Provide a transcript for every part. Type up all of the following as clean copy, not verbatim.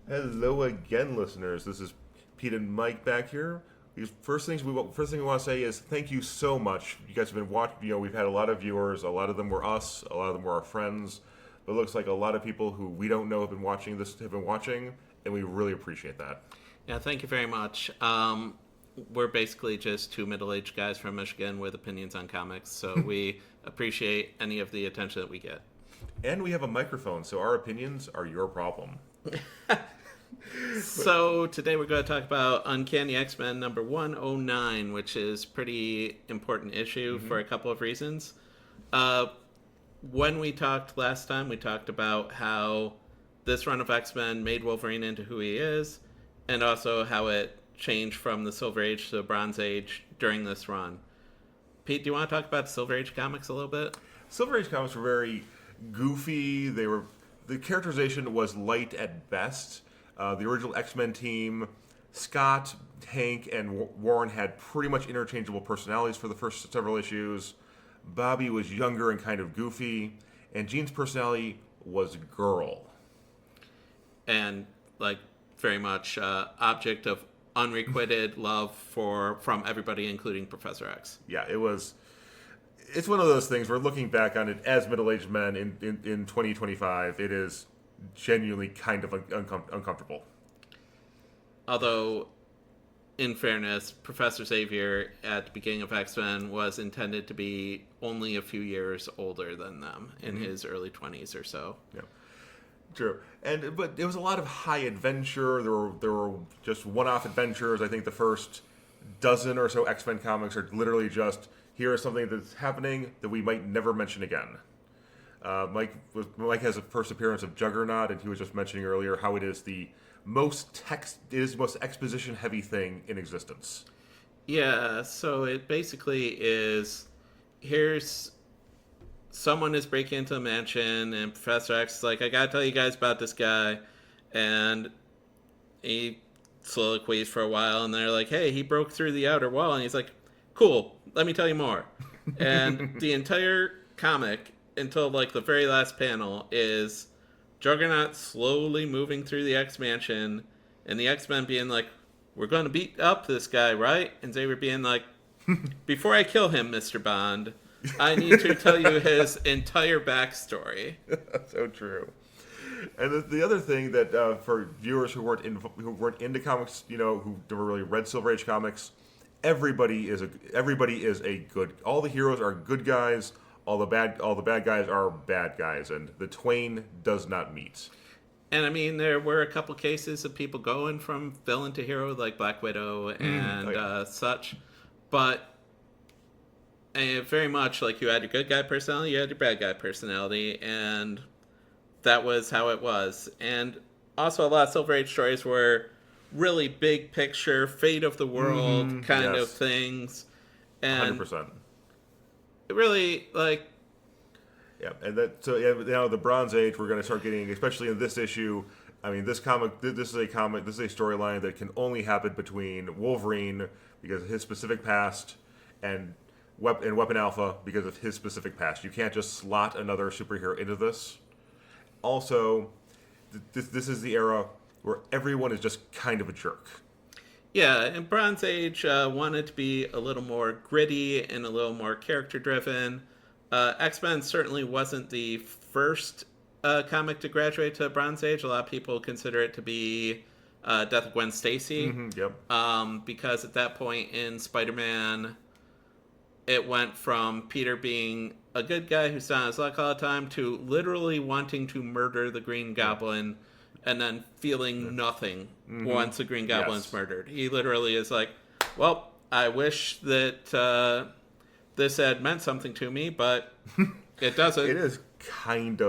Hello again, listeners. This is Pete and Mike back here. First thing we want to say is thank you so much. You guys have been watching. We've had a lot of viewers. A lot of them were us. A lot of them were our friends. But it looks like a lot of people who we don't know have been watching this, and we really appreciate that. Yeah, thank you very much. We're basically just two middle-aged guys from Michigan with opinions on comics, so we appreciate any of the attention that we get. And we have a microphone, so our opinions are your problem. So today we're going to talk about Uncanny X-Men number 109, which is a pretty important issue for a couple of reasons. When we talked last time, we talked about how this run of X-Men made Wolverine into who he is, and also how it changed from the Silver Age to the Bronze Age during this run. Pete, do you want to talk about Silver Age comics a little bit? Silver Age comics were very goofy. The characterization was light at best. The original X-Men team, Scott, Hank, and Warren had pretty much interchangeable personalities for the first several issues. Bobby was younger and kind of goofy, and Jean's personality was girl. And, very much object of unrequited love from everybody, including Professor X. Yeah, it's one of those things where looking back on it as middle-aged men in 2025, it is genuinely kind of uncomfortable. Although, in fairness, Professor Xavier at the beginning of X-Men was intended to be only a few years older than them, in his early 20s or so. Yeah, true. But it was a lot of high adventure. There were just one-off adventures. I think the first dozen or so X-Men comics are literally just, here is something that's happening that we might never mention again. Mike has a first appearance of Juggernaut, and he was just mentioning earlier how it is the most exposition heavy thing in existence. Yeah, so it basically is, here's someone is breaking into a mansion, and Professor X is like, I gotta tell you guys about this guy, and he soliloquies for a while, and they're like, hey, he broke through the outer wall, and he's like, cool, let me tell you more. And the entire comic, until the very last panel, is Juggernaut slowly moving through the X-Mansion, and the X-Men being like, we're going to beat up this guy, right? And Xavier being like, before I kill him, Mr. Bond, I need to tell you his entire backstory. So true. And the other thing that for viewers who weren't into comics, who never really read Silver Age comics, everybody is a good. All the heroes are good guys. All the bad guys are bad guys, and the twain does not meet. And I mean, there were a couple cases of people going from villain to hero, like Black Widow and such, but very much like you had your good guy personality, you had your bad guy personality, and that was how it was. And also, a lot of Silver Age stories were really big picture, fate of the world kind of things, and 100%. Really, yeah, and the Bronze Age, we're going to start getting, especially in this issue. I mean, this is a storyline that can only happen between Wolverine because of his specific past, and Weapon Alpha because of his specific past. You can't just slot another superhero into this. Also, this is the era where everyone is just kind of a jerk. Yeah, and Bronze Age wanted to be a little more gritty and a little more character-driven. X-Men certainly wasn't the first comic to graduate to Bronze Age. A lot of people consider it to be Death of Gwen Stacy. Yep. Because at that point in Spider-Man, it went from Peter being a good guy who's on his luck all the time to literally wanting to murder the Green Goblin and then feeling nothing once the Green Goblin's murdered. He literally is like, well, I wish that this had meant something to me, but it doesn't. It is kind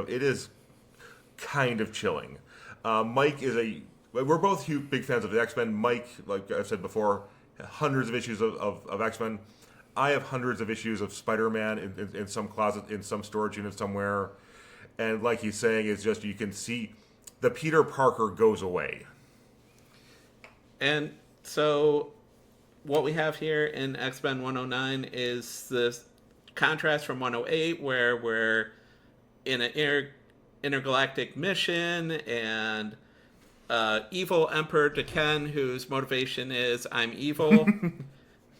of chilling. Mike we're both big fans of the X-Men. Mike, like I've said before, hundreds of issues of X-Men. I have hundreds of issues of Spider-Man in some closet, in some storage unit somewhere. And like he's saying, it's just, you can see the Peter Parker goes away. And so what we have here in X-Men 109 is this contrast from 108, where we're in an intergalactic mission, and evil Emperor Deken, whose motivation is I'm evil,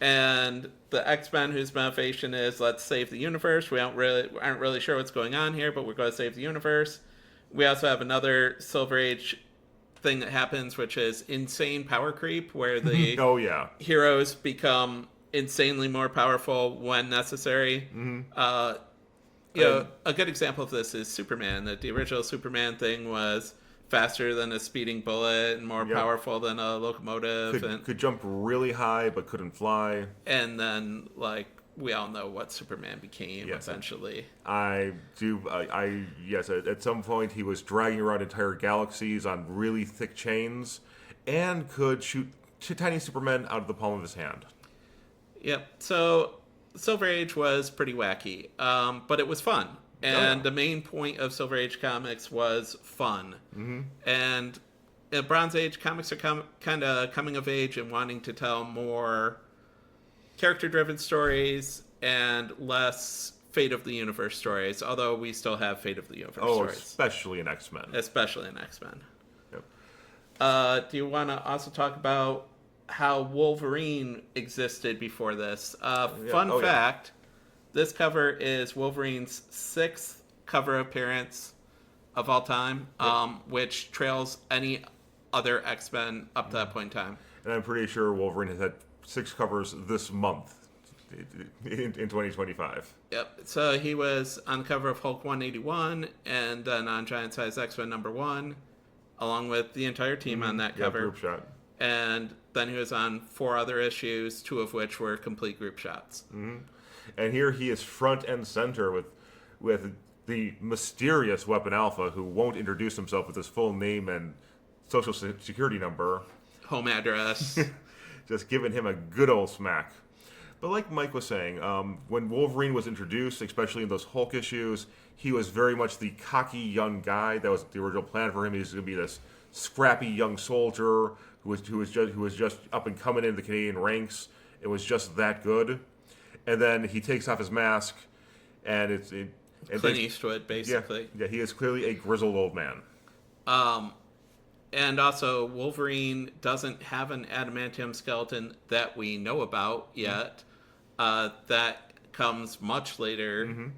and the X-Men, whose motivation is let's save the universe. We aren't really sure what's going on here, but we're going to save the universe. We also have another Silver Age thing that happens, which is insane power creep, where the heroes become insanely more powerful when necessary. A good example of this is Superman. That the original Superman thing was faster than a speeding bullet and more powerful than a locomotive. Could jump really high but couldn't fly. And then, we all know what Superman became eventually. Yes, at some point he was dragging around entire galaxies on really thick chains and could shoot tiny Supermen out of the palm of his hand. Yep, so Silver Age was pretty wacky, but it was fun. And the main point of Silver Age comics was fun. And in Bronze Age, comics are kind of coming of age and wanting to tell more character-driven stories and less Fate of the Universe stories, although we still have Fate of the Universe stories. Especially in X-Men. Yep. Do you want to also talk about how Wolverine existed before this? Fun fact, this cover is Wolverine's 6th cover appearance of all time, which trails any other X-Men up to that point in time. And I'm pretty sure Wolverine has had 6 covers this month in 2025. Yep. So he was on the cover of Hulk 181 and then on Giant Size X-Men #1, along with the entire team on that cover. Group shot. And then he was on 4 other issues, 2 of which were complete group shots. And here he is front and center with the mysterious Weapon Alpha, who won't introduce himself with his full name and social security number. Home address. Just giving him a good old smack. But like Mike was saying, when Wolverine was introduced, especially in those Hulk issues, he was very much the cocky young guy. That was the original plan for him. He was going to be this scrappy young soldier who was just up and coming into the Canadian ranks. It was just that good. And then he takes off his mask, and Clint Eastwood, basically. Yeah, he is clearly a grizzled old man. And also, Wolverine doesn't have an adamantium skeleton that we know about yet. That comes much later.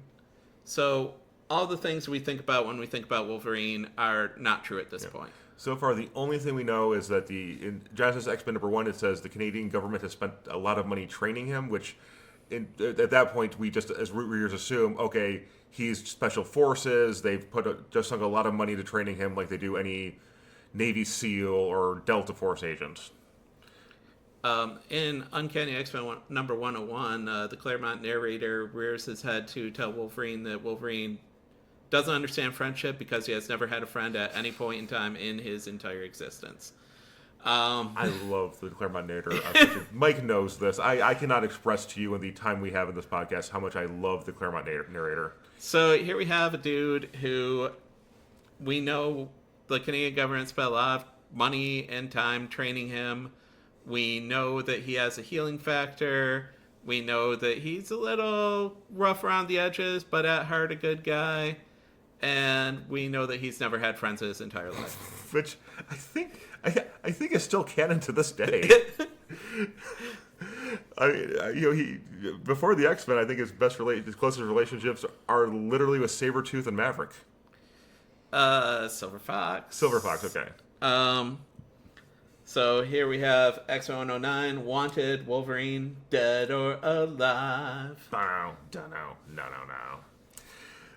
So all the things we think about when we think about Wolverine are not true at this point. So far, the only thing we know is that in Genesis X-Men #1, it says the Canadian government has spent a lot of money training him, which at that point we just, as root readers, assume, okay, he's special forces. They've just sunk a lot of money to training him like they do any Navy SEAL or Delta Force agent. In Uncanny X-Men #101, the Claremont narrator rears his head to tell Wolverine that Wolverine doesn't understand friendship because he has never had a friend at any point in time in his entire existence. I love the Claremont narrator. Mike knows this. I cannot express to you in the time we have in this podcast how much I love the Claremont narrator. So here we have a dude who we know the Canadian government spent a lot of money and time training him. We know that he has a healing factor. We know that he's a little rough around the edges, but at heart a good guy. And we know that he's never had friends in his entire life. Which I think is still canon to this day. He before the X-Men, I think his closest relationships are literally with Sabretooth and Maverick. Silver Fox. Silver Fox, okay. So here we have X-Men 109, Wanted, Wolverine, Dead or Alive. No.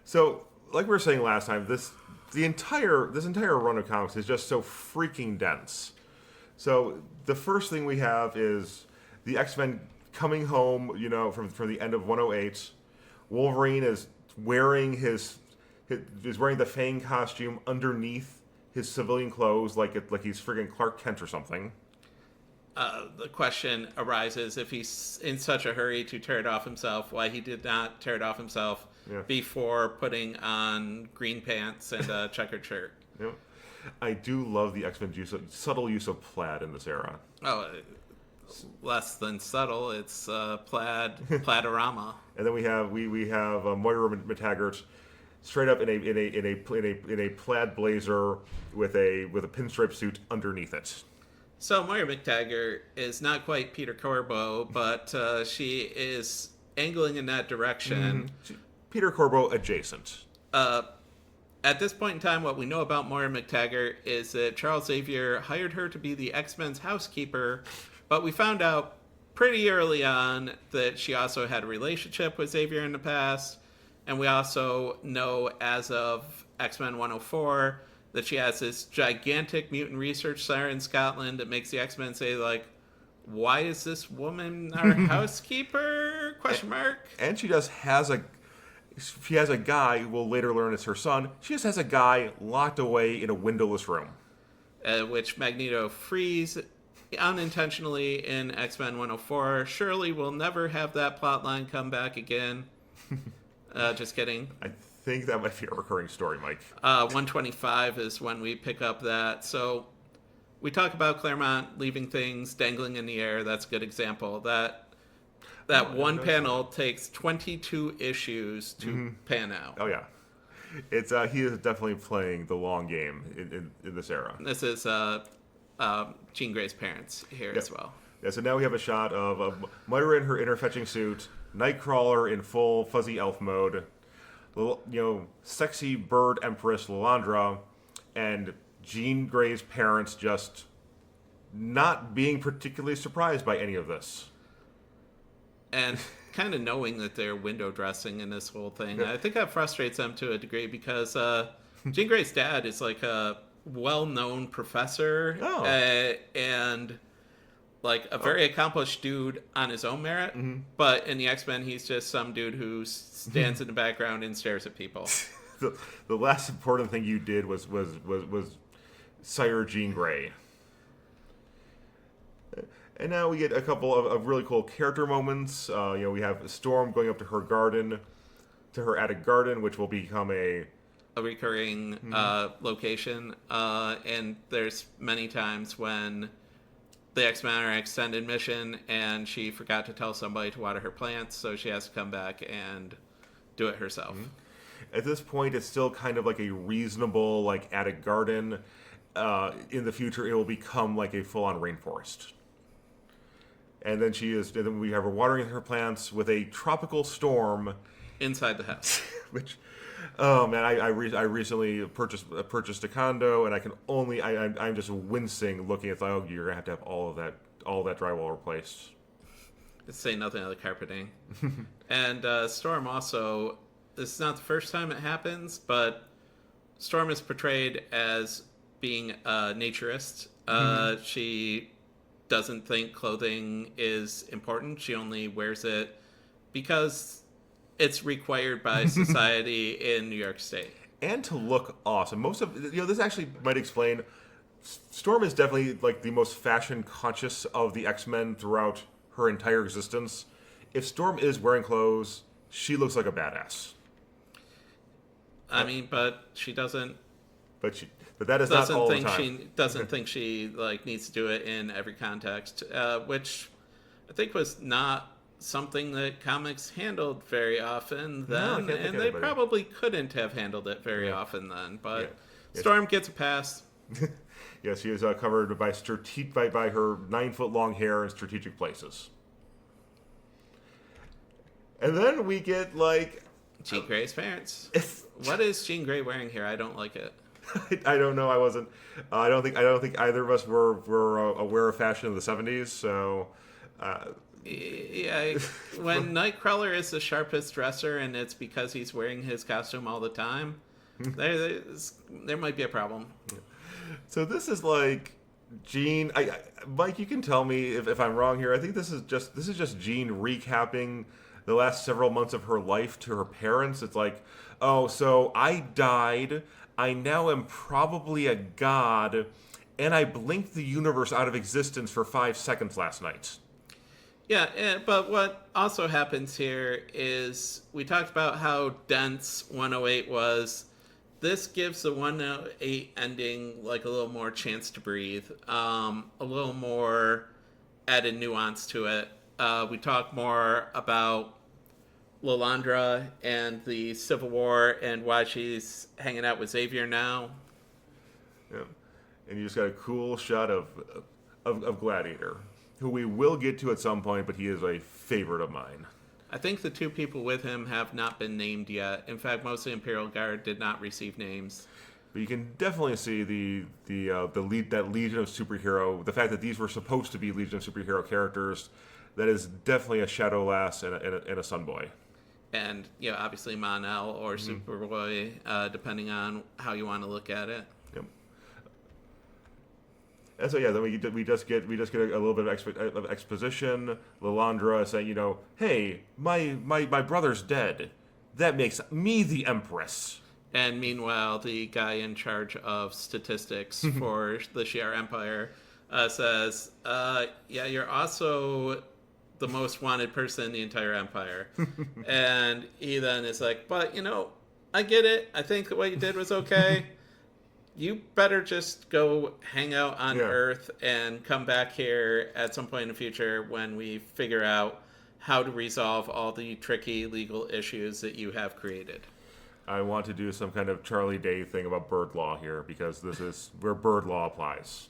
So, like we were saying last time, this entire run of comics is just so freaking dense. So the first thing we have is the X-Men coming home, from the end of 108. Wolverine is wearing the Fang costume underneath his civilian clothes, like he's friggin' Clark Kent or something. The question arises, if he's in such a hurry to tear it off himself, why he did not tear it off himself before putting on green pants and a checkered shirt. Yeah. I do love the X-Men subtle use of plaid in this era. Oh, less than subtle. It's plaid, plaidorama. And then we have Moira McTaggart straight up in a plaid blazer with a pinstripe suit underneath it. So Moira McTaggart is not quite Peter Corbo, but she is angling in that direction. Peter Corbo adjacent. At this point in time, what we know about Moira McTaggart is that Charles Xavier hired her to be the X-Men's housekeeper, but we found out pretty early on that she also had a relationship with Xavier in the past, and we also know as of X-Men 104 that she has this gigantic mutant research center in Scotland that makes the X-Men say, like, why is this woman our housekeeper? Question mark. And she just has a guy who we'll later learn is her son. She just has a guy locked away in a windowless room. Which Magneto frees unintentionally in X-Men 104. Surely we'll never have that plotline come back again. Just kidding. I think that might be a recurring story, Mike. 125 is when we pick up that. So we talk about Claremont leaving things dangling in the air. That's a good example. That one panel takes 22 issues to pan out. Oh yeah, it's he is definitely playing the long game in this era. This is Jean Grey's parents here as well. Yeah, so now we have a shot of Moira in her inner fetching suit, Nightcrawler in full fuzzy elf mode, sexy bird empress Lilandra, and Jean Grey's parents just not being particularly surprised by any of this. And kind of knowing that they're window dressing in this whole thing. I think that frustrates them to a degree because Jean Grey's dad is like a well-known professor and like a very accomplished dude on his own merit. But in the X-Men, he's just some dude who stands in the background and stares at people. The last important thing you did was sire Jean Grey. And now we get a couple of really cool character moments. We have Storm going up to her garden, to her attic garden, which will become a recurring location. And there's many times when the X-Men are on extended mission and she forgot to tell somebody to water her plants, so she has to come back and do it herself. At this point, it's still kind of like a reasonable like attic garden. In the future, it will become like a full-on rainforest. And then we have her watering her plants with a tropical storm inside the house. Which, oh man, I recently purchased a condo, and I'm just wincing looking at you're gonna have to have all of that drywall replaced. To say nothing of the carpeting. And Storm also, this is not the first time it happens, but Storm is portrayed as being a naturist. She doesn't think clothing is important. She only wears it because it's required by society in New York State. And to look awesome. Most of this actually might explain Storm is definitely like the most fashion conscious of the X-Men throughout her entire existence. If Storm is wearing clothes, she looks like a badass. I mean, but she doesn't. But that is not all the time. She doesn't think she like needs to do it in every context, which I think was not something that comics handled very often then, and they probably couldn't have handled it very often then. But Storm gets a pass. Yes, she is covered by her 9-foot long hair in strategic places. And then we get like Jean Grey's parents. What is Jean Grey wearing here? I don't like it. I don't know. I wasn't. I don't think either of us were aware of fashion in the 70s. So, when Nightcrawler is the sharpest dresser, and it's because he's wearing his costume all the time, there might be a problem. So this is like Jean. Mike, you can tell me if I'm wrong here. I think this is just Jean recapping the last several months of her life to her parents. It's like, oh, so I died. I now am probably a god, and I blinked the universe out of existence for 5 seconds last night. Yeah, but what also happens here is we talked about how dense 108 was. This gives the 108 ending like a little more chance to breathe, a little more added nuance to it. We talk more about Lilandra and the Civil War and why she's hanging out with Xavier now. Yeah. And you just got a cool shot of Gladiator, who we will get to at some point, but he is a favorite of mine. I think the two people with him have not been named yet. In fact, most of the Imperial Guard did not receive names. But you can definitely see the Legion of Superhero, the fact that these were supposed to be Legion of Superhero characters. That is definitely a Shadow Lass and a Sunboy. And, obviously Mon-El or Superboy, depending on how you want to look at it. Yep. And so then we just get a little bit of exposition. Lilandra saying, hey, my brother's dead. That makes me the Empress. And meanwhile, the guy in charge of statistics for the Shi'ar Empire says, you're also the most wanted person in the entire empire. And he then is like, but, I get it. I think what you did was okay. You better just go hang out on Earth and come back here at some point in the future when we figure out how to resolve all the tricky legal issues that you have created. I want to do some kind of Charlie Day thing about bird law here, because this is where bird law applies.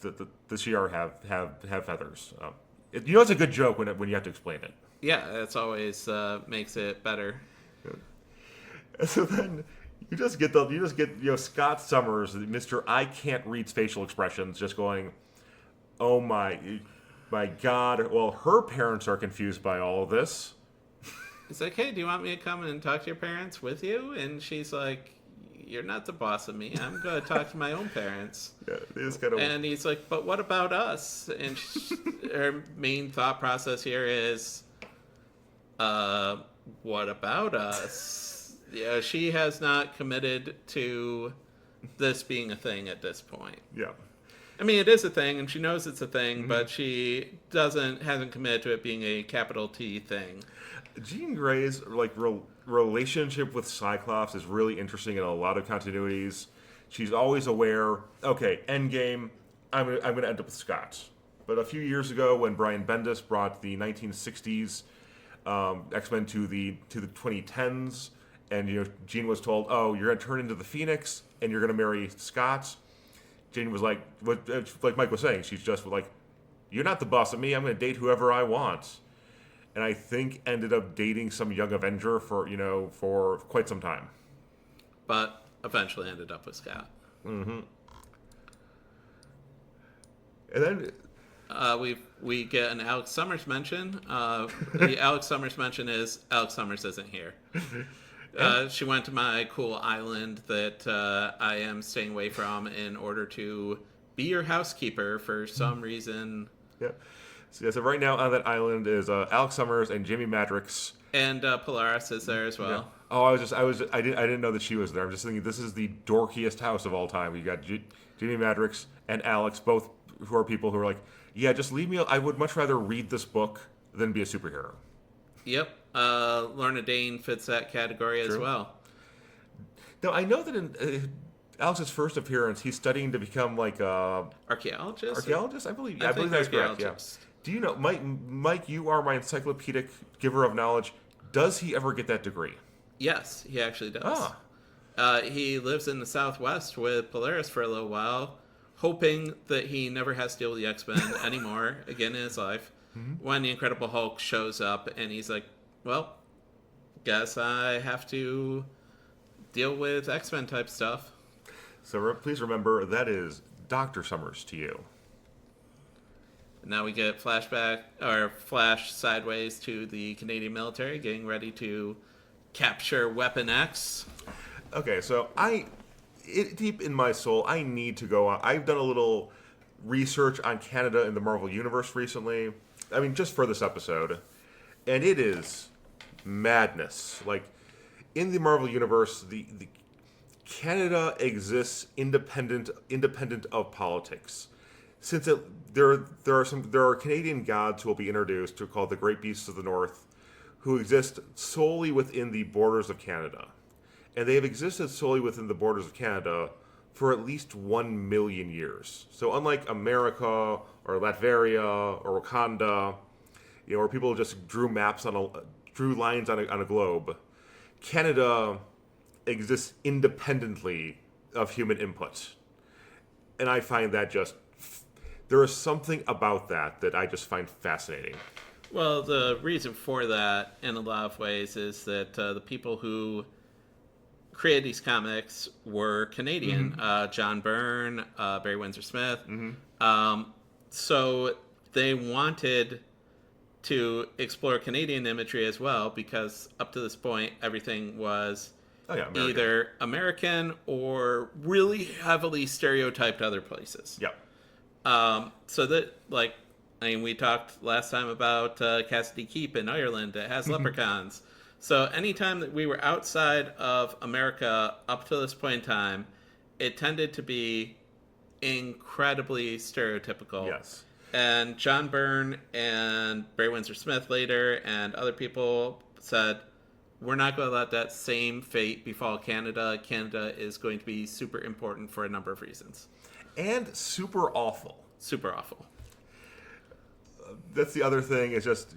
The Shi'ar have feathers. It's a good joke when you have to explain it. Yeah, that's always makes it better. And so then you just get Scott Summers, Mr. I can't read facial expressions, just going, oh my God. Well, her parents are confused by all of this. He's like, hey, do you want me to come and talk to your parents with you? And she's like, you're not the boss of me. I'm going to talk to my own parents. Yeah, it is kind of... And he's like, but what about us? And her main thought process here is, what about us? Yeah, she has not committed to this being a thing at this point. Yeah. I mean, it is a thing, and she knows it's a thing, but she hasn't committed to it being a capital T thing. Jean Grey's relationship with Cyclops is really interesting in a lot of continuities. She's always aware, okay, Endgame, I'm gonna end up with Scott. But a few years ago, when Brian Bendis brought the 1960s X-Men to the 2010s, and Jean was told, oh, you're gonna turn into the Phoenix and you're gonna marry Scott. Jean was like Mike was saying, she's just like, you're not the boss of me. I'm gonna date whoever I want. And I think ended up dating some young Avenger for quite some time. But eventually ended up with Scott. Mm-hmm. And then we get an Alex Summers mention. The Alex Summers mention is Alex Summers isn't here. She went to my cool island that I am staying away from in order to be your housekeeper for some reason. Yeah. So right now on that island is Alex Summers and Jimmy Madrox. And Polaris is there as well. Yeah. Oh, I didn't know that she was there. I'm just thinking this is the dorkiest house of all time. You got Jimmy Madrox and Alex, both who are people who are like, yeah, just leave me. I would much rather read this book than be a superhero. Yep. Lorna Dane fits that category as well. Now, I know that in Alex's first appearance, he's studying to become like a... Archaeologist? Archaeologist? I believe that's correct, yeah. Do you know, Mike, you are my encyclopedic giver of knowledge. Does he ever get that degree? Yes, he actually does. He lives in the Southwest with Polaris for a little while, hoping that he never has to deal with the X-Men anymore again in his life. Mm-hmm. When the Incredible Hulk shows up and he's like, well, guess I have to deal with X-Men type stuff. So please remember, that is Dr. Summers to you. Now we get flash sideways to the Canadian military getting ready to capture Weapon X. Okay, so deep in my soul, I need to go on. I've done a little research on Canada in the Marvel Universe recently. I mean, just for this episode. And it is madness. Like, in the Marvel Universe, the Canada exists independent of politics. Since there are Canadian gods who will be introduced, who are called the Great Beasts of the North, who exist solely within the borders of Canada. And they have existed solely within the borders of Canada for at least 1 million years. So unlike America or Latveria or Wakanda, where people just drew lines on a globe. Canada exists independently of human input, and I find that there is something about that I just find fascinating. Well, the reason for that, in a lot of ways, is that the people who created these comics were Canadian. John Byrne, Barry Windsor Smith. So they wanted to explore Canadian imagery as well, because up to this point, everything was American. either American or really heavily stereotyped other places. Yep. So that, like, I mean, we talked last time about Cassidy Keep in Ireland that has leprechauns. So anytime that we were outside of America up to this point in time, it tended to be incredibly stereotypical. Yes. And John Byrne and Barry Windsor Smith later and other people said, we're not going to let that same fate befall Canada. Canada is going to be super important for a number of reasons. And super awful. Super awful. That's the other thing, is just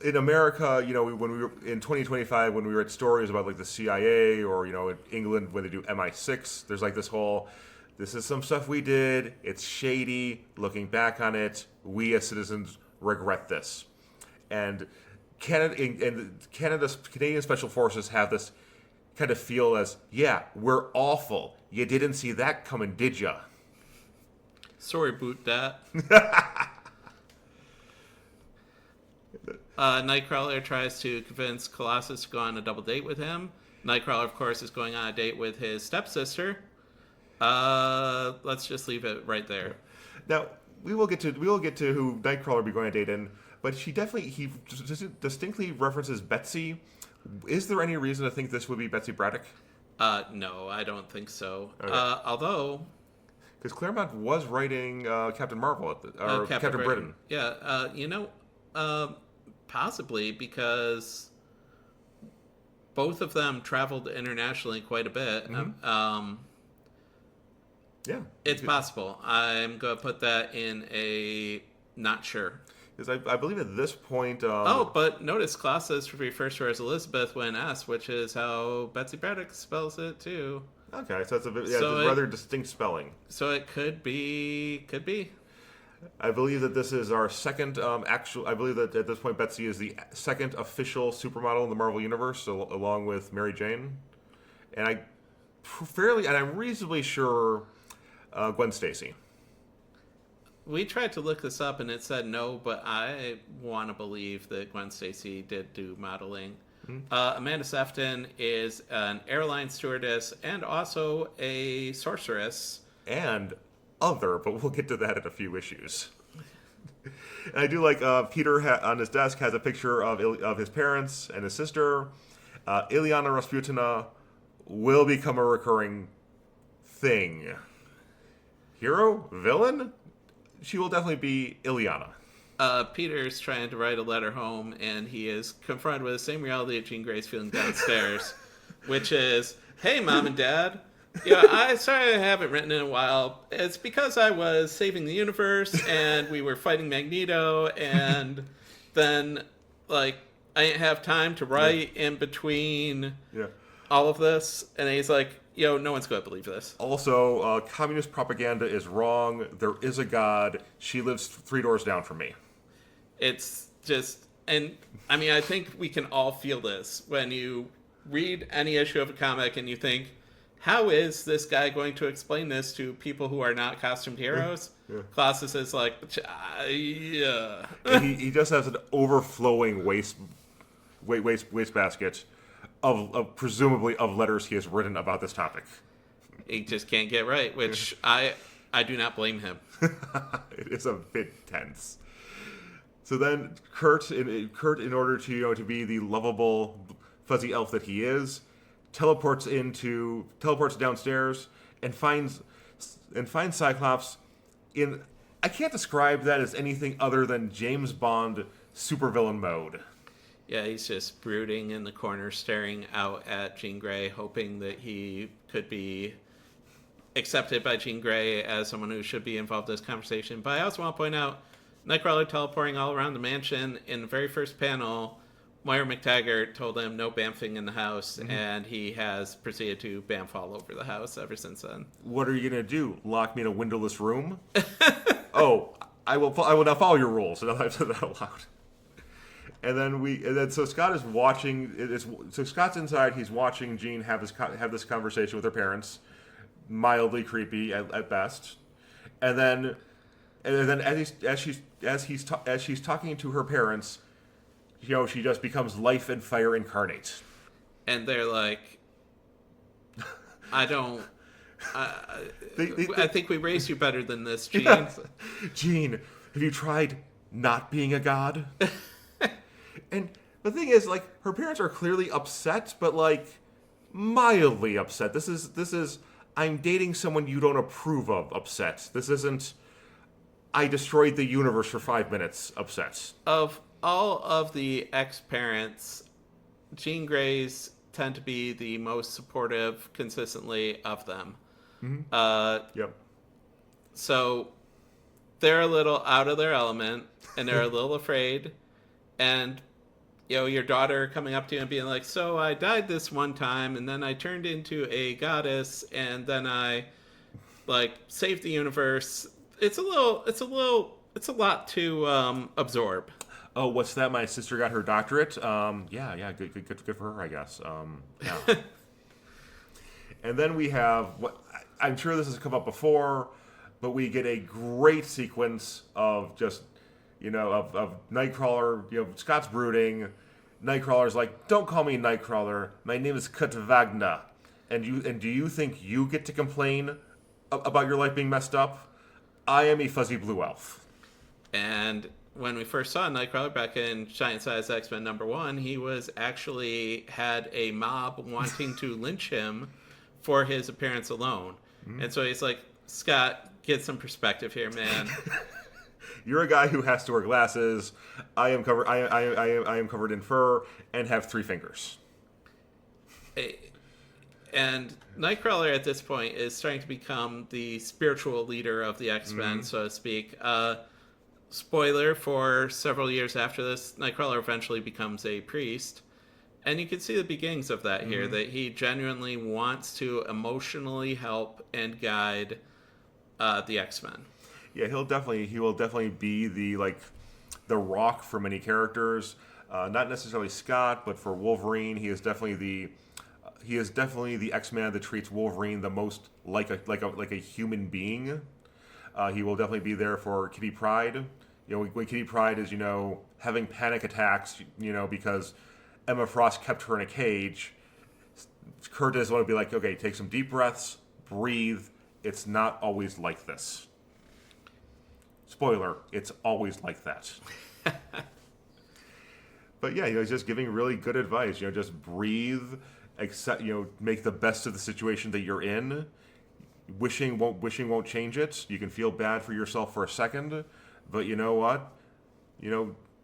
in America, when we were in 2025, when we read stories about like the CIA or, in England when they do MI6, there's like this is some stuff we did. It's shady. Looking back on it, we as citizens regret this. And Canadian Special Forces have this kind of feel as, yeah, we're awful. You didn't see that coming, did ya? Sorry, boot that. Nightcrawler tries to convince Colossus to go on a double date with him. Nightcrawler, of course, is going on a date with his stepsister. Let's just leave it right there. Now we will get to who Nightcrawler will be going on a date in, but he distinctly references Betsy. Is there any reason to think this would be Betsy Braddock? No, I don't think so. Okay. Although, because Claremont was writing Captain Marvel or Captain Britain. Yeah, possibly, because both of them traveled internationally quite a bit. Yeah, it's possible. I'm going to put that in a not sure. Because I believe at this point... but notice Colossus refers to her as Elizabeth when asked, which is how Betsy Braddock spells it, too. Okay, so it's it's a rather distinct spelling. So it could be. I believe that this is our second I believe that at this point Betsy is the second official supermodel in the Marvel Universe, along with Mary Jane. And I'm reasonably sure Gwen Stacy. We tried to look this up and it said no, but I want to believe that Gwen Stacy did do modeling. Amanda Sefton is an airline stewardess and also a sorceress. And other, but we'll get to that in a few issues. And I do like Peter on his desk has a picture of his parents and his sister. Ilyana Rasputina will become a recurring thing. Hero? Villain? She will definitely be Ilyana. Peter's trying to write a letter home, and he is confronted with the same reality that Jean Grey's feeling downstairs, which is, hey, Mom and Dad, sorry I haven't written in a while. It's because I was saving the universe, and we were fighting Magneto, and then, I didn't have time to write in between all of this. And he's like, no one's going to believe this. Also, communist propaganda is wrong. There is a God. She lives 3 doors down from me. It's just, and I mean, I think we can all feel this when you read any issue of a comic and you think, how is this guy going to explain this to people who are not costumed heroes? Colossus is like, yeah. And he just has an overflowing waste basket of presumably of letters he has written about this topic. He just can't get right, which I do not blame him. It is a bit tense. So then Kurt, in order to to be the lovable fuzzy elf that he is, teleports downstairs and finds Cyclops in, I can't describe that as anything other than James Bond supervillain mode. Yeah, he's just brooding in the corner, staring out at Jean Grey, hoping that he could be accepted by Jean Grey as someone who should be involved in this conversation. But I also want to point out, Nightcrawler teleporting all around the mansion. In the very first panel, Moira McTaggart told him no bamfing in the house, and he has proceeded to bamf all over the house ever since then. What are you gonna do? Lock me in a windowless room? Oh, I will not follow your rules. And I've said that aloud. And then so Scott is watching. So Scott's inside. He's watching Jean have this conversation with her parents, mildly creepy at best. And then as she's talking to her parents, she just becomes life and fire incarnate. And they're like, I don't. I think we raised you better than this, Jean. Yeah. Jean, have you tried not being a god? And the thing is, like, her parents are clearly upset, but like mildly upset. This is I'm dating someone you don't approve of upset. This isn't I destroyed the universe for 5 minutes upset. Of all of the ex-parents, Jean Grey's tend to be the most supportive consistently of them. Yep. So they're a little out of their element, and they're a little afraid. And, your daughter coming up to you and being like, so I died this one time, and then I turned into a goddess, and then I, saved the universe. It's a lot to absorb. Oh, what's that? My sister got her doctorate. Yeah, good for her, I guess. Yeah. And then we have I'm sure this has come up before, but we get a great sequence of just, of Nightcrawler. Scott's brooding. Nightcrawler's like, "Don't call me Nightcrawler. My name is Kurt Wagner. And do you think you get to complain about your life being messed up? I am a fuzzy blue elf." And when we first saw Nightcrawler back in Giant Size X-Men #1, he was actually had a mob wanting to lynch him for his appearance alone. And so he's like, Scott, get some perspective here, man. You're a guy who has to wear glasses. I am covered in fur and have 3 fingers. And Nightcrawler at this point is starting to become the spiritual leader of the X-Men, so to speak. Spoiler, for several years after this, Nightcrawler eventually becomes a priest. And you can see the beginnings of that here, that he genuinely wants to emotionally help and guide the X-Men. Yeah, he will definitely be the rock for many characters. Not necessarily Scott, but for Wolverine, he is definitely the X-Man that treats Wolverine the most like a human being. He will definitely be there for Kitty Pryde. When Kitty Pryde is having panic attacks, because Emma Frost kept her in a cage. Kurt does want to be like, okay, take some deep breaths, breathe. It's not always like this. Spoiler, it's always like that. But yeah, he's just giving really good advice. Just breathe, accept, make the best of the situation that you're in. Wishing won't change it. You can feel bad for yourself for a second, but you know what?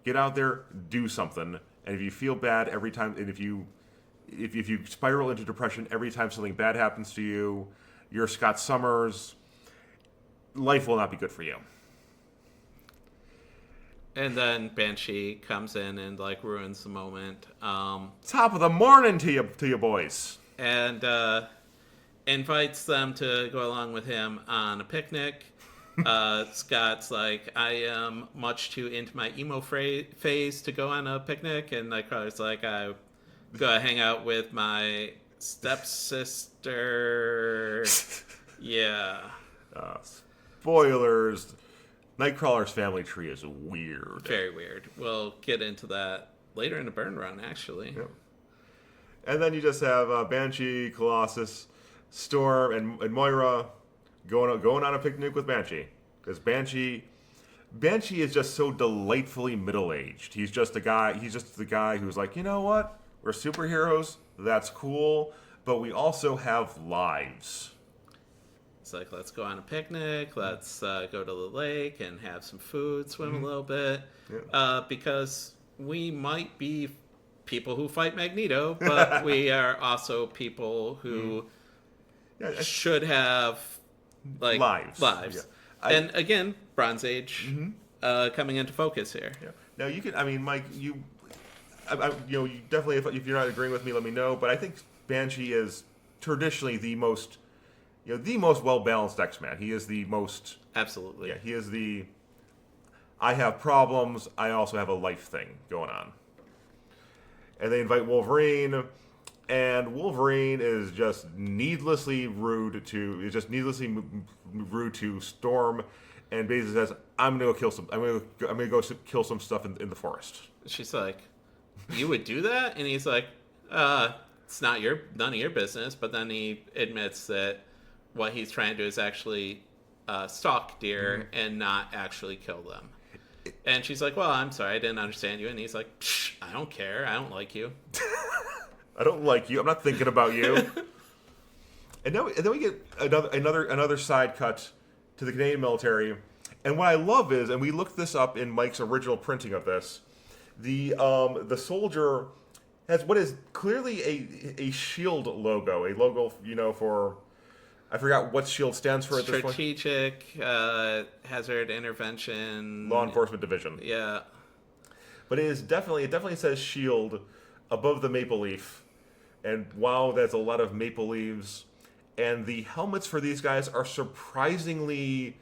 Get out there, do something. And if you feel bad every time, and if you spiral into depression every time something bad happens to you, you're Scott Summers. Life will not be good for you. And then Banshee comes in and ruins the moment. Top of the morning to you boys. And invites them to go along with him on a picnic. Scott's like, I am much too into my emo phase to go on a picnic. And Nightcrawler's like, I go hang out with my stepsister. Yeah. Spoilers. Nightcrawler's family tree is weird. Very weird. We'll get into that later in the burn run, actually. Yep. And then you just have Banshee, Colossus, Storm, and Moira going on a picnic with Banshee. Because Banshee is just so delightfully middle-aged. He's just the guy who's like, you know what? We're superheroes. That's cool. But we also have lives. It's like, let's go on a picnic. Let's go to the lake and have some food, swim a little bit. Yeah. Because we might be people who fight Magneto, but we are also people who should have lives. Yeah. And again, Bronze Age coming into focus here. Yeah. Now you can. I mean, Mike, you definitely. If you're not agreeing with me, let me know. But I think Banshee is traditionally the most, the most well balanced X-Man. He is the most. Absolutely. Yeah. He is the. I have problems. I also have a life thing going on. And they invite Wolverine, and Wolverine is just needlessly rude to Storm, and basically says, "I'm gonna go kill some. I'm gonna go kill some stuff in the forest." She's like, "You would do that?" And he's like, "It's none of your business." But then he admits that what he's trying to do is actually stalk deer and not actually kill them. And she's like, "Well, I'm sorry, I didn't understand you." And he's like, "I don't care. I don't like you." I don't like you. I'm not thinking about you. and then we get another side cut to the Canadian military. And what I love is, and we looked this up in Mike's original printing of this, the soldier has what is clearly a shield logo, a logo, for. I forgot what SHIELD stands for at this point. Strategic Hazard Intervention Law Enforcement Division. Yeah. But it definitely says SHIELD above the maple leaf. And wow, that's a lot of maple leaves. And the helmets for these guys are surprisingly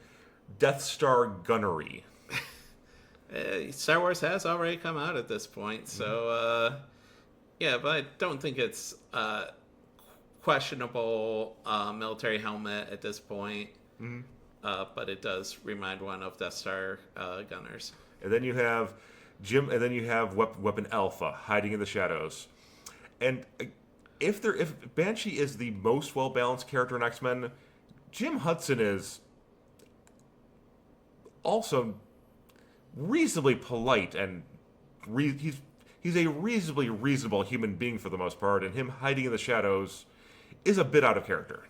Death Star gunnery. Star Wars has already come out at this point, so yeah, but I don't think it's questionable military helmet at this point. But it does remind one of Death Star gunners. And then you have Weapon Alpha hiding in the shadows. And if Banshee is the most well balanced character in X-Men, Jim Hudson is also reasonably polite, and he's a reasonably reasonable human being for the most part, and him hiding in the shadows is a bit out of character.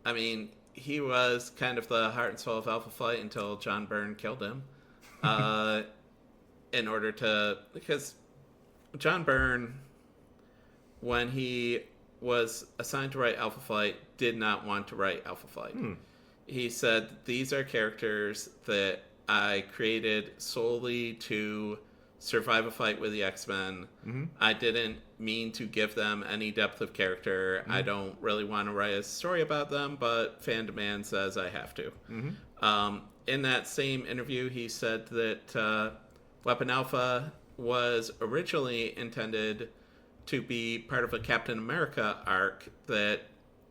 I mean, he was kind of the heart and soul of Alpha Flight until John Byrne killed him. Because John Byrne, when he was assigned to write Alpha Flight, did not want to write Alpha Flight. He said, "These are characters that I created solely to survive a fight with the X-Men. I didn't mean to give them any depth of character. I don't really want to write a story about them, but fan demand says I have to." In that same interview, he said that Weapon Alpha was originally intended to be part of a Captain America arc, that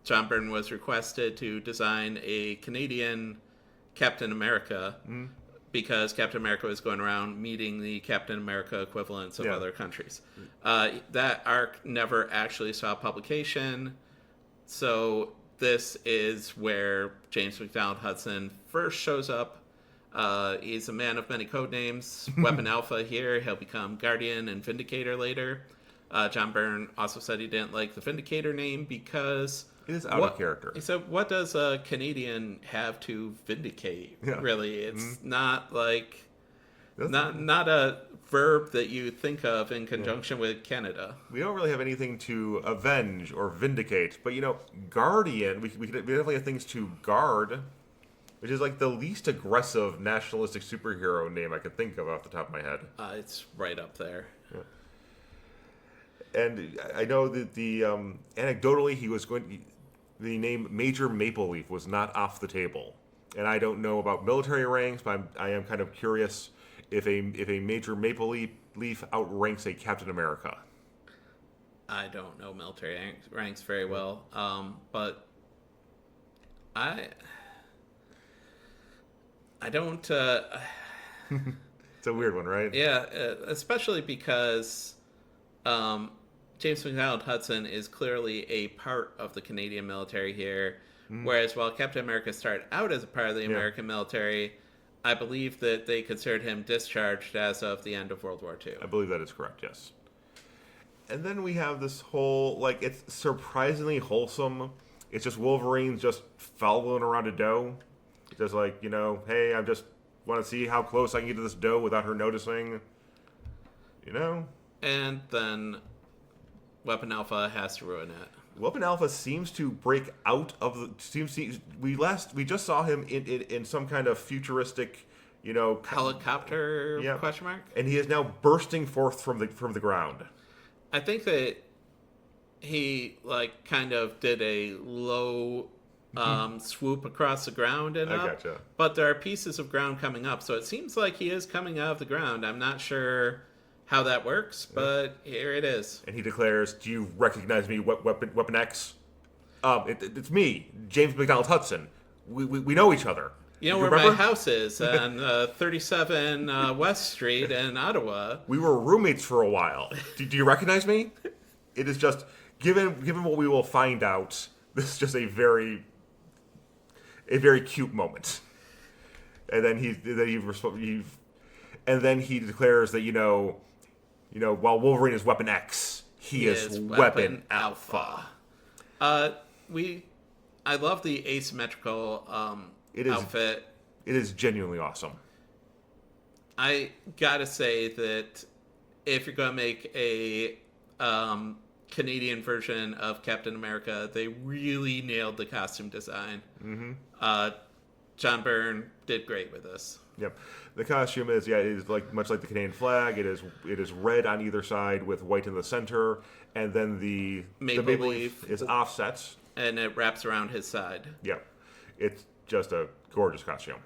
John Byrne was requested to design a Canadian Captain America because Captain America was going around meeting the Captain America equivalents of other countries. That arc never actually saw publication, so this is where James McDonald Hudson first shows up. He's a man of many codenames. Weapon Alpha here, he'll become Guardian and Vindicator later. John Byrne also said he didn't like the Vindicator name because it is out of character. He said, "What does a Canadian have to vindicate? Really, it's not like not a verb that you think of in conjunction with Canada. We don't really have anything to avenge or vindicate, but Guardian. We definitely have things to guard, which is like the least aggressive nationalistic superhero name I could think of off the top of my head. It's right up there." And I know that anecdotally the name Major Maple Leaf was not off the table. And I don't know about military ranks, but I am kind of curious if a Major Maple Leaf outranks a Captain America. I don't know military ranks very well, but I don't. It's a weird one, right? Yeah, especially because James McDonald Hudson is clearly a part of the Canadian military here, whereas while Captain America started out as a part of the American military, I believe that they considered him discharged as of the end of World War II. I believe that is correct, yes. And then we have this whole, it's surprisingly wholesome. It's just Wolverine just following around a doe. It's just hey, I just want to see how close I can get to this doe without her noticing. And then Weapon Alpha has to ruin it. Weapon Alpha seems to break out of the. We just saw him in some kind of futuristic Helicopter? Yeah. Question mark. And he is now bursting forth from the ground. I think that he kind of did a low swoop across the ground and I up. gotcha. But there are pieces of ground coming up, so it seems like he is coming out of the ground. I'm not sure how that works, but here it is. And he declares, "Do you recognize me, Weapon X? It's me, James McDonald Hudson. We know each other. You know Do where remember? my house is, on 37 West Street in Ottawa. We were roommates for a while. Do you recognize me? It is just, given what we will find out, this is just a very cute moment." And then he declares that while Wolverine is Weapon X, he is Weapon Alpha. I love the asymmetrical outfit. It is genuinely awesome. I gotta say that if you're gonna make a Canadian version of Captain America, they really nailed the costume design. Mm-hmm. John Byrne did great with this. Yep, the costume is much like the Canadian flag. It is red on either side with white in the center, and then the maple leaf is offset, and it wraps around his side. Yep, it's just a gorgeous costume.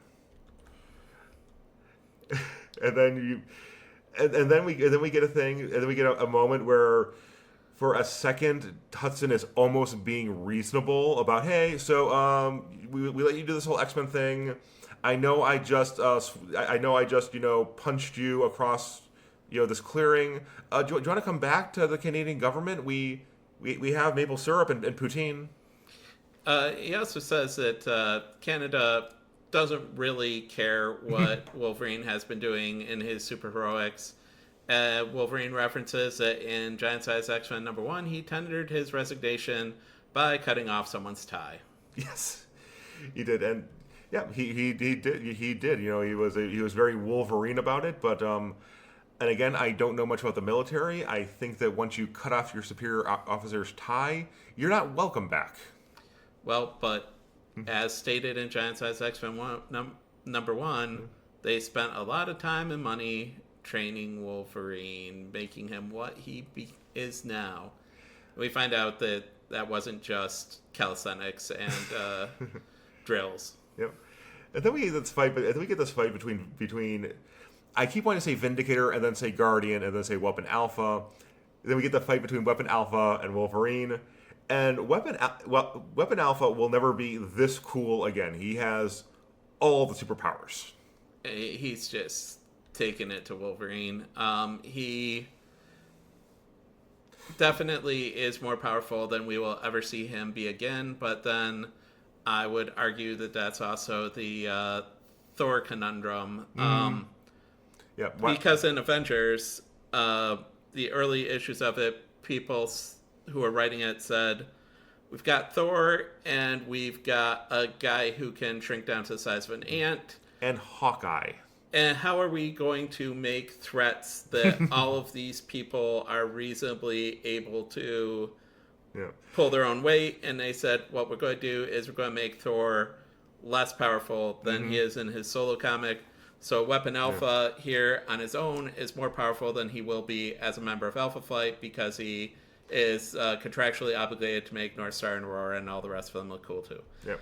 and then we get a moment where, for a second, Hudson is almost being reasonable about, hey, so we let you do this whole X-Men thing. I know I just punched you across this clearing. Do you want to come back to the Canadian government? We have maple syrup and poutine. He also says that Canada doesn't really care what Wolverine has been doing in his superheroics. Wolverine references that in Giant Size X-Men #1, he tendered his resignation by cutting off someone's tie. Yes, he did, and yeah, he did. He did. He was very Wolverine about it, but and again, I don't know much about the military. I think that once you cut off your superior officer's tie, you're not welcome back. Well, but as stated in Giant Size X-Men #1, they spent a lot of time and money training Wolverine, making him what he is now. We find out that wasn't just calisthenics and drills. Yep. And then we get this fight. Between. I keep wanting to say Vindicator and then say Guardian and then say Weapon Alpha. Then we get the fight between Weapon Alpha and Wolverine. And Weapon Alpha will never be this cool again. He has all the superpowers. He's just taking it to Wolverine. He definitely is more powerful than we will ever see him be again, but then I would argue that that's also the Thor conundrum. Yeah, because in Avengers, the early issues of it, people who are writing it said, we've got Thor and we've got a guy who can shrink down to the size of an ant. And Hawkeye. And how are we going to make threats that all of these people are reasonably able to pull their own weight? And they said, what we're going to do is we're going to make Thor less powerful than he is in his solo comic. So Weapon Alpha here on his own is more powerful than he will be as a member of Alpha Flight, because he is contractually obligated to make North Star and Aurora and all the rest of them look cool too. Yep.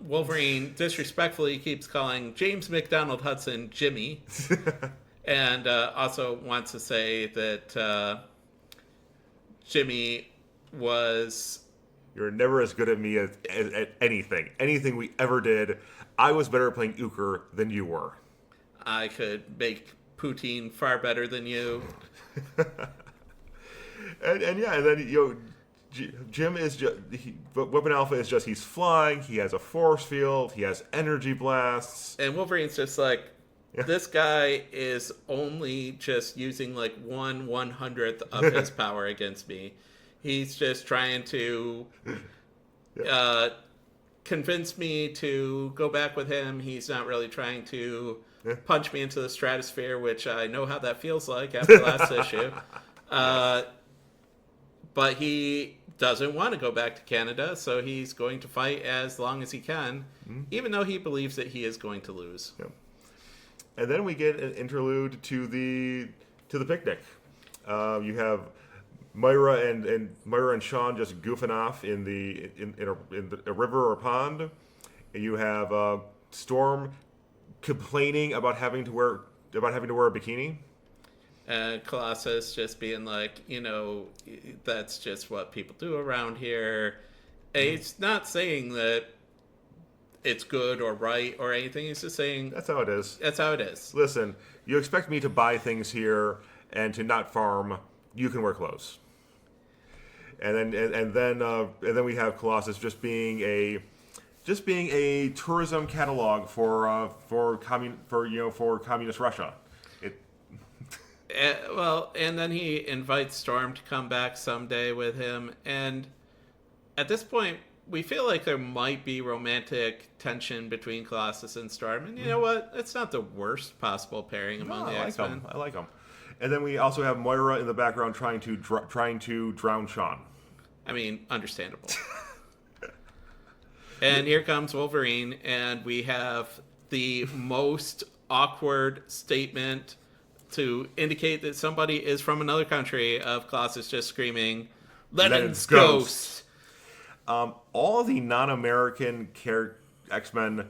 Wolverine disrespectfully keeps calling James McDonald Hudson Jimmy, and also wants to say that Jimmy was... You're never as good at me at anything. Anything we ever did, I was better at playing euchre than you were. I could make poutine far better than you. And then Jim is just Weapon Alpha is just, he's flying. He has a force field. He has energy blasts. And Wolverine's just like, this guy is only just using like 1/100th of his power against me. He's just trying to convince me to go back with him. He's not really trying to punch me into the stratosphere, which I know how that feels like after last issue. But he doesn't want to go back to Canada, so he's going to fight as long as he can, even though he believes that he is going to lose. Yep. And then we get an interlude to the picnic. You have Myra and Sean just goofing off in a river or pond. And you have Storm complaining about having to wear a bikini. Colossus just being like, that's just what people do around here. It's not saying that it's good or right or anything. He's just saying that's how it is. That's how it is. Listen, you expect me to buy things here and to not farm. You can wear clothes. And then we have Colossus just being a tourism catalog for communist Russia. And then he invites Storm to come back someday with him, and at this point, we feel like there might be romantic tension between Colossus and Storm, and you know what? It's not the worst possible pairing among the X-Men. I like them. And then we also have Moira in the background trying to drown Sean. I mean, understandable. And here comes Wolverine, and we have the most awkward statement to indicate that somebody is from another country of Colossus just screaming, "Lenin's ghost!" All the non-American X-Men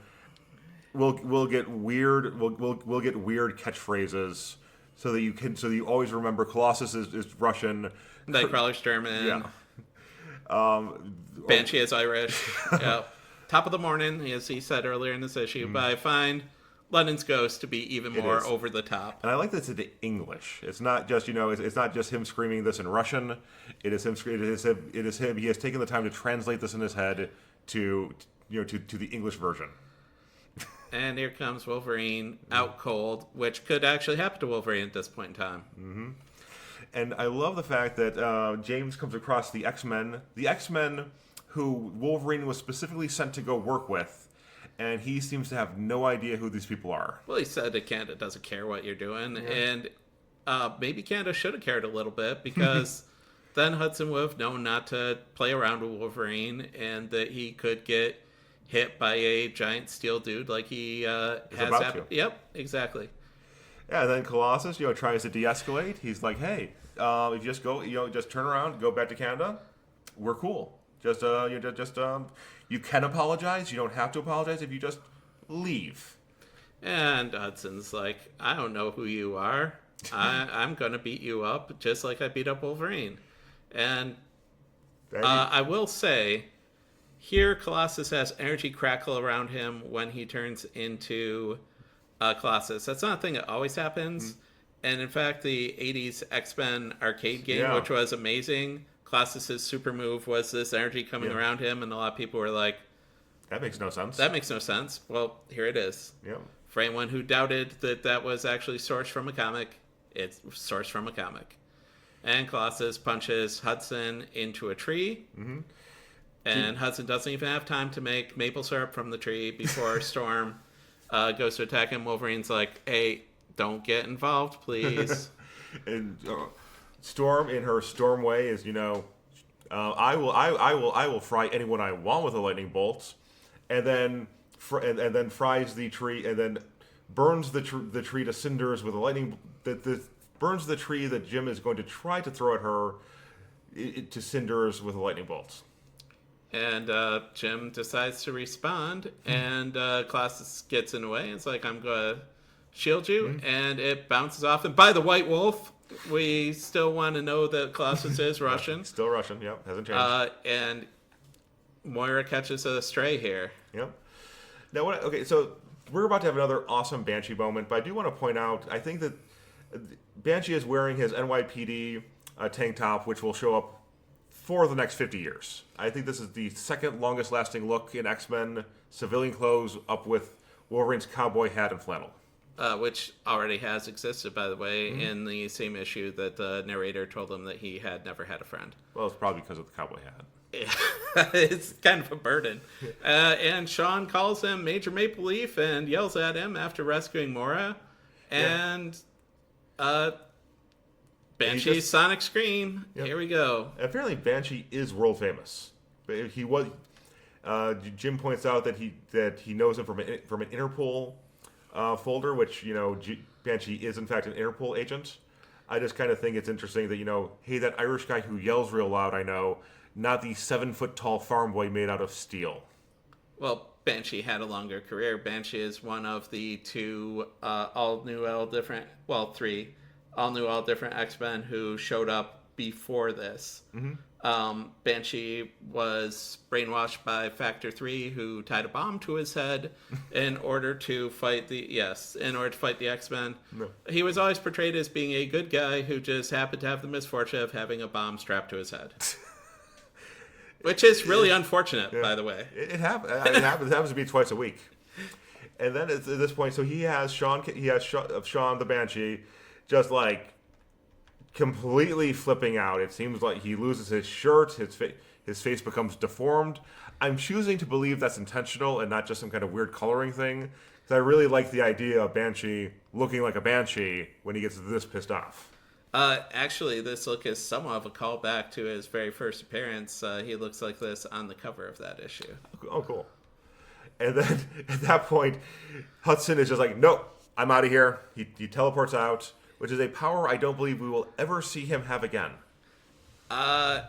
will get weird. Will get weird catchphrases, so that you always remember Colossus is Russian, Nightcrawler's German, yeah. Banshee is Irish. Yeah. Top of the morning, as he said earlier in this issue, but I find Lenin's ghost to be even more over the top. And I like that it's in English. It's not just it's not just him screaming this in Russian. It is him. It is him. He has taken the time to translate this in his head to the English version. And here comes Wolverine out cold, which could actually happen to Wolverine at this point in time. Mm-hmm. And I love the fact that James comes across the X-Men who Wolverine was specifically sent to go work with. And he seems to have no idea who these people are. Well, he said that Canada doesn't care what you're doing. And maybe Canada should have cared a little bit, because then Hudson would have known not to play around with Wolverine, and that he could get hit by a giant steel dude like he has happened. Yep, exactly. Yeah, and then Colossus, tries to de-escalate. He's like, hey, if you just go, just turn around, go back to Canada, we're cool. You can apologize. You don't have to apologize if you just leave. And Hudson's like, I don't know who you are. I'm going to beat you up just like I beat up Wolverine. And I will say, here Colossus has energy crackle around him when he turns into Colossus. That's not a thing that always happens. Mm-hmm. And in fact, the 80s X-Men arcade game, which was amazing, Colossus's super move was this energy coming around him, and a lot of people were like, that makes no sense. That makes no sense. Well, here it is. Yeah. For anyone who doubted that was actually sourced from a comic, it's sourced from a comic. And Colossus punches Hudson into a tree, and Hudson doesn't even have time to make maple syrup from the tree before Storm goes to attack him. Wolverine's like, hey, don't get involved, please. And Storm, in her Storm way, is I will fry anyone I want with a lightning bolt, and then fries the tree, and then burns the tree to cinders with a lightning burns the tree that Jim is going to try to throw at her to cinders with a lightning bolt. And Jim decides to respond, and Colossus gets in the way. It's like, I'm gonna shield you, and it bounces off. And by the White Wolf, we still want to know that Colossus is Russian. Still Russian, yep. Hasn't changed. And Moira catches a stray here. Yep. Now, so we're about to have another awesome Banshee moment, but I do want to point out, I think that Banshee is wearing his NYPD tank top, which will show up for the next 50 years. I think this is the second longest lasting look in X-Men civilian clothes, up with Wolverine's cowboy hat and flannel. Which already has existed, by the way, in the same issue that the narrator told him that he had never had a friend. Well, it's probably because of the cowboy hat. Yeah. It's kind of a burden. And Sean calls him Major Maple Leaf and yells at him after rescuing Moira. And Banshee's sonic scream. Yep. Here we go. Apparently, Banshee is world famous. He was. Jim points out that he knows him from an Interpol folder, which, Banshee is in fact an Interpol agent. I just kind of think it's interesting that, hey, that Irish guy who yells real loud, I know, not the 7-foot-tall farm boy made out of steel. Well, Banshee had a longer career. Banshee is one of the two all-new, all-different, well, three all-new, all-different X-Men who showed up before this. Banshee was brainwashed by Factor 3, who tied a bomb to his head in order to fight the X-Men. No. He was always portrayed as being a good guy who just happened to have the misfortune of having a bomb strapped to his head. Which is really unfortunate, by the way. It happens. It happens to be twice a week. And then at this point, so he has Sean the Banshee, just like completely flipping out. It seems like he loses his shirt. His face becomes deformed. I'm choosing to believe that's intentional and not just some kind of weird coloring thing. Because I really like the idea of Banshee looking like a Banshee when he gets this pissed off. Actually, this look is somewhat of a callback to his very first appearance. He looks like this on the cover of that issue. Oh, cool. And then at that point, Hudson is just like, nope, I'm out of here. He teleports out, which is a power I don't believe we will ever see him have again. I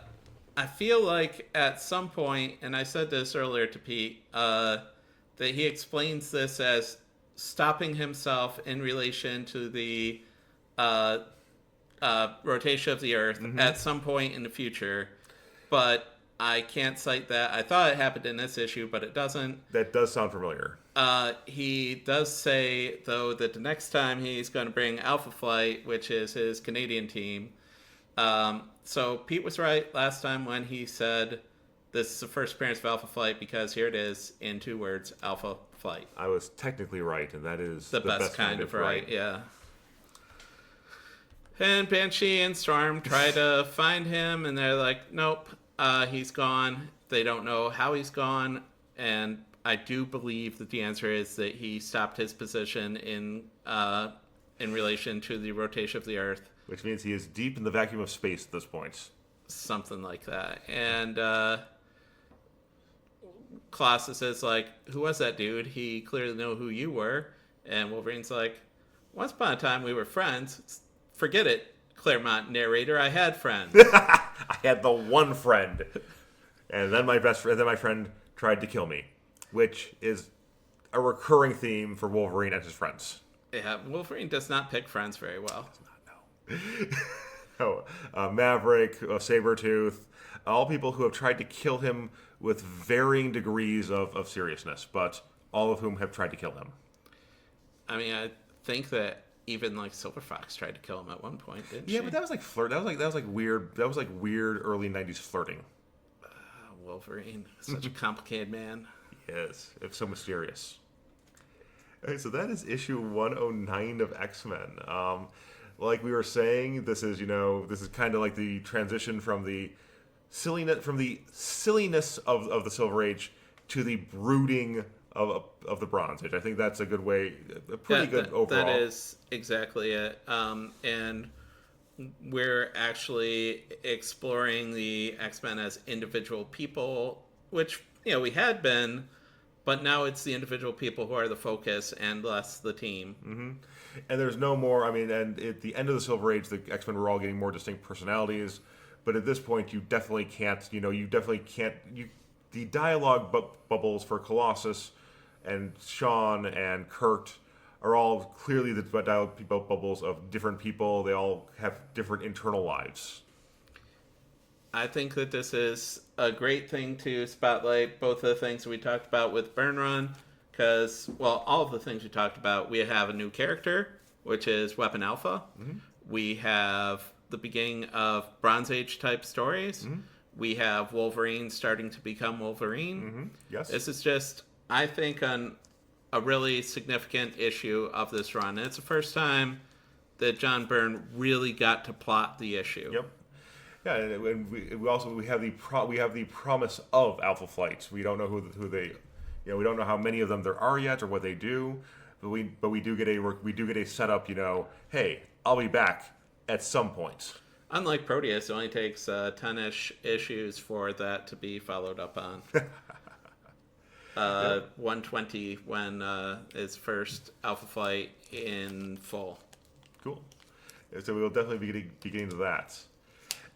feel like at some point, and I said this earlier to Pete, that he explains this as stopping himself in relation to the rotation of the Earth at some point in the future, but I can't cite that. I thought it happened in this issue, but it doesn't. That does sound familiar. He does say, though, that the next time he's going to bring Alpha Flight, which is his Canadian team. So Pete was right last time when he said this is the first appearance of Alpha Flight, because here it is in 2 words, Alpha Flight. I was technically right, and that is the best kind of right, yeah. And Banshee and Storm try to find him, and they're like, nope, he's gone. They don't know how he's gone, and I do believe that the answer is that he stopped his position in relation to the rotation of the Earth. Which means he is deep in the vacuum of space at this point. Something like that. And Colossus is like, who was that dude? He clearly knew who you were. And Wolverine's like, once upon a time we were friends. Forget it, Claremont narrator. I had friends. I had the one friend, and then my friend tried to kill me, which is a recurring theme for Wolverine and his friends. Yeah, Wolverine does not pick friends very well. No. Maverick, Sabretooth, all people who have tried to kill him with varying degrees of seriousness, but all of whom have tried to kill him. I mean, I think that even like Silver Fox tried to kill him at one point, didn't she? Yeah, but that was like flirt. That was like weird. That was like weird early '90s flirting. Wolverine, such a complicated man. Yes, it's so mysterious. Okay, so that is issue 109 of X-Men. Like we were saying, this is kind of like the transition from the silliness of the Silver Age to the brooding of the Bronze Age. I think that's a good way, a pretty good overall. That is exactly it. And we're actually exploring the X-Men as individual people, which, we had been, but now it's the individual people who are the focus and less the team. Mm-hmm. And there's no more, and at the end of the Silver Age, the X-Men were all getting more distinct personalities, but at this point, you definitely can't, the dialogue bubbles for Colossus and Sean and Kurt are all clearly the dialogue bubbles of different people. They all have different internal lives. I think that this is a great thing to spotlight both of the things we talked about with Burn Run, because, all of the things we talked about, we have a new character, which is Weapon Alpha. Mm-hmm. We have the beginning of Bronze Age type stories. Mm-hmm. We have Wolverine starting to become Wolverine. Mm-hmm. Yes. This is just, I think, a really significant issue of this run. And it's the first time that John Byrne really got to plot the issue. Yep. Yeah, and we have the promise of Alpha Flights. We don't know who they, we don't know how many of them there are yet or what they do, but we do get a setup. Hey, I'll be back at some point. Unlike Proteus, it only takes 10-ish issues for that to be followed up on. Yep. 120 when his first Alpha Flight in full. Cool. So we will definitely be getting to that.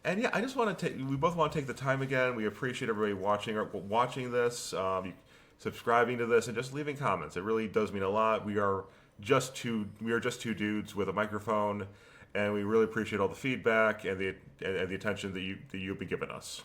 And yeah, I just want to take. We both want to take the time again. We appreciate everybody watching this, subscribing to this, and just leaving comments. It really does mean a lot. We are just two dudes with a microphone, and we really appreciate all the feedback and the attention that you've been giving us.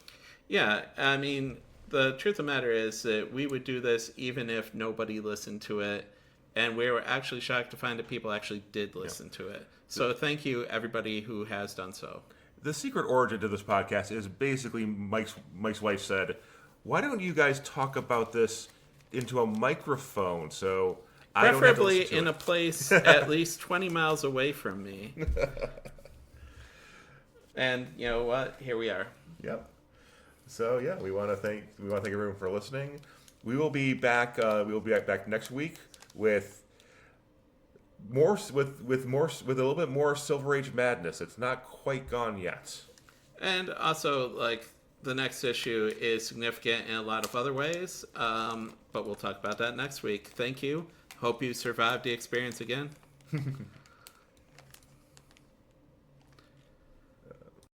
Yeah, I mean, the truth of the matter is that we would do this even if nobody listened to it, and we were actually shocked to find that people actually did listen to it. So thank you, everybody who has done so. The secret origin to this podcast is basically Mike's wife said, "Why don't you guys talk about this into a microphone?" So I don't have to Preferably listen to in it. a place at least 20 miles away from me. And you know what? Here we are. Yep. So yeah, we want to thank everyone for listening. We will be back. We will be back next week with a little bit more Silver Age madness. It's not quite gone yet. And also, like, the next issue is significant in a lot of other ways, but we'll talk about that next week. Thank you. Hope you survived the experience again.